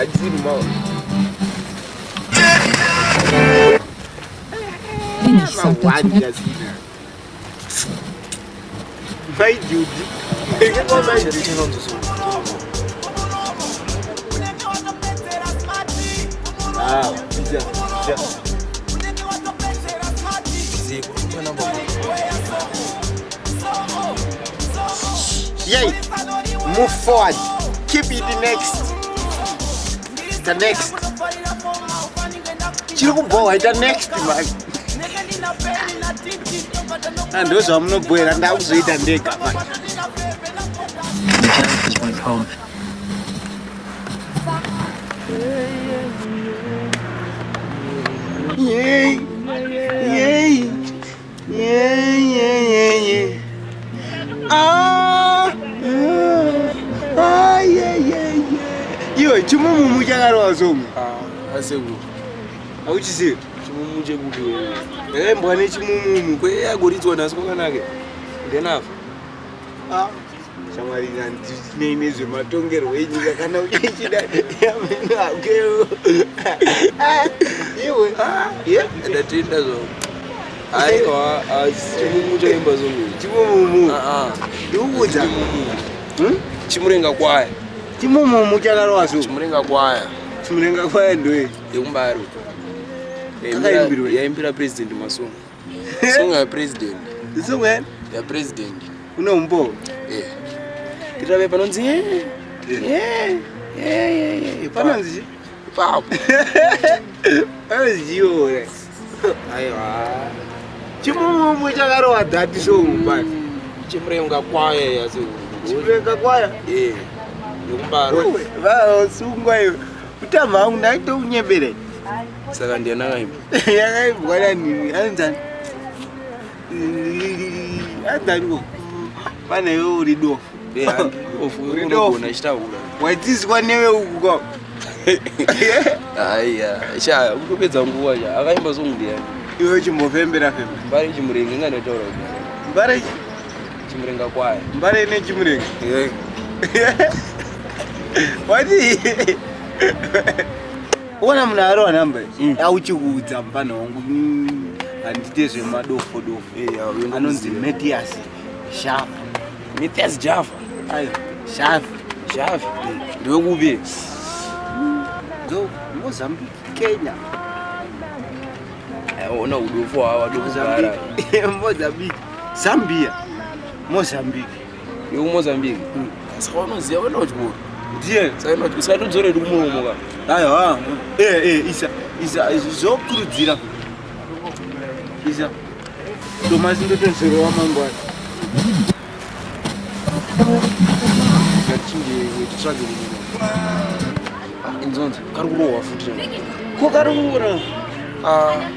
My duty. Yay! Move forward. Keep it the next. The next. Chirukuboa the next man. And those are no boy and I was it and they come back. Just went home. Yay! Yay! Yay! Yay! Yay! Ah! Ah! Yeah! Yeah! Yeah! Yo, chimumu mujagaro azonga. Asegu. Auchisi. Chimumu chebudu. Mbwane chimumu. Kwe agoridzwa nasko kanake. Ndenafa. Ah. Shamari nganti nene zvematongerwo enyika kana uchida yamena ukeo. Iwe. Yeah. Ndatinda zvo. Aiwa, chimumu chaimba zongo. Chimumu. Ndikuudza. Chimurenga kwaya. Chimumu chakarwaso. Chimurenga kwaya. Chimurenga kwaya ndoye. Yekumbaro. Yaimbira president Masongo. Songa ya president. Songa ya president. Una umbo? Tirabe panonzi panonzi? Papo. Panonzi yo. Aiwa. Chimumu chakarwa dhati songo basi. Chimurenga kwaya yaso. Chimurenga kwaya? Yekumbaro. Vao sungwa yo. Utama unaito unyembere. Saka ndiana kaimba. Yakaimbwa nani? Anzani. Anzani. Pane yo urido. Unogona chitaura. Waitizwa newe uko. Aiya, sha ukupedza nguwa ja. Akaimba songo ndiani. Iwe chimovembera femba. Mbari chimurenga ngana taura. Mbari chimurenga kwaya. Mbari ne chimurenga. Wati. Ona munaro anamba. Auchikuudza mpana wangu. Andite zvemadofo dofo. Anonzi Metias Shafa. Metias Java. Ayo, Shafa. Shafa. Ndiwe kupi? Go Mozambique, Kenya. Ona udofo hawa dokuzara. Mozambique. Zambia. Mozambique. Yo Mozambique. Saka unoziya wena uchibona. Ndiye, saka usatodzorera kumuromo ka. Ayo, isa zokurudzira. Isa. Thomas ndotonzero wamangwana. Ngachinje wetragedi nini. Inzonzi, karikurowa futhi. Ko karikura.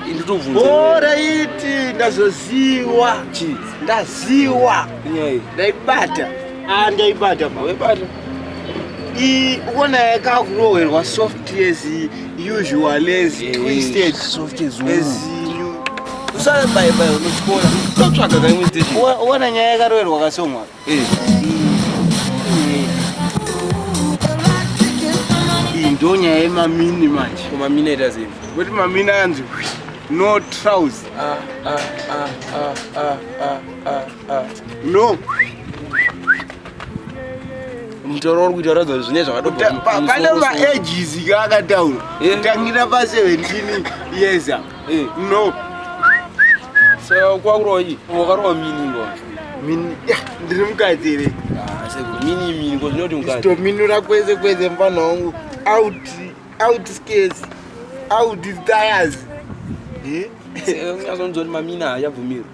Inditobvunza. Oraiti ndazoziwa. Chi? Ndaziwa. Nyai. Ndaibata. Ndaibata ma. Webata. Ukona yakakurowerwa soft as usual as twisted. Soft as Usale bye unochikora. Ukatsvaga kaimwe station. Uona nyaya yakarowerwa kasomwa. Ndonya yemamini manje. Mamini itaziva. Kuti mamini anzi no trouser. No. Mutoro uri kuitaradza zvine zvakadobva. Pane ma-ages akataura. Tangira pa-17 years. No. Saka kwakurowa iyi, wakarowa mini ngo. Mini, ndiri mukadzi ere. Mini ngo zvinoti mukadzi. Sitominura kwese mpana wangu. Out skates. Out tires. Unyatsonzoti mamini haachabvumirwa.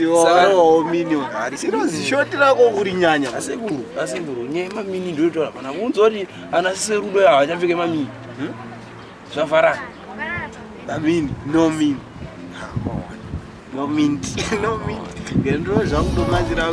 Iwawo mini. Sinozishoti rako kuri nyanya. Asekuru. Nyaya mamini ndoyotaura pana kunzoti ana serudo haachapfeke mamini. Zvafarana. Mamini, no mini. No mint. No mint. Gendro zvangu ndomazira.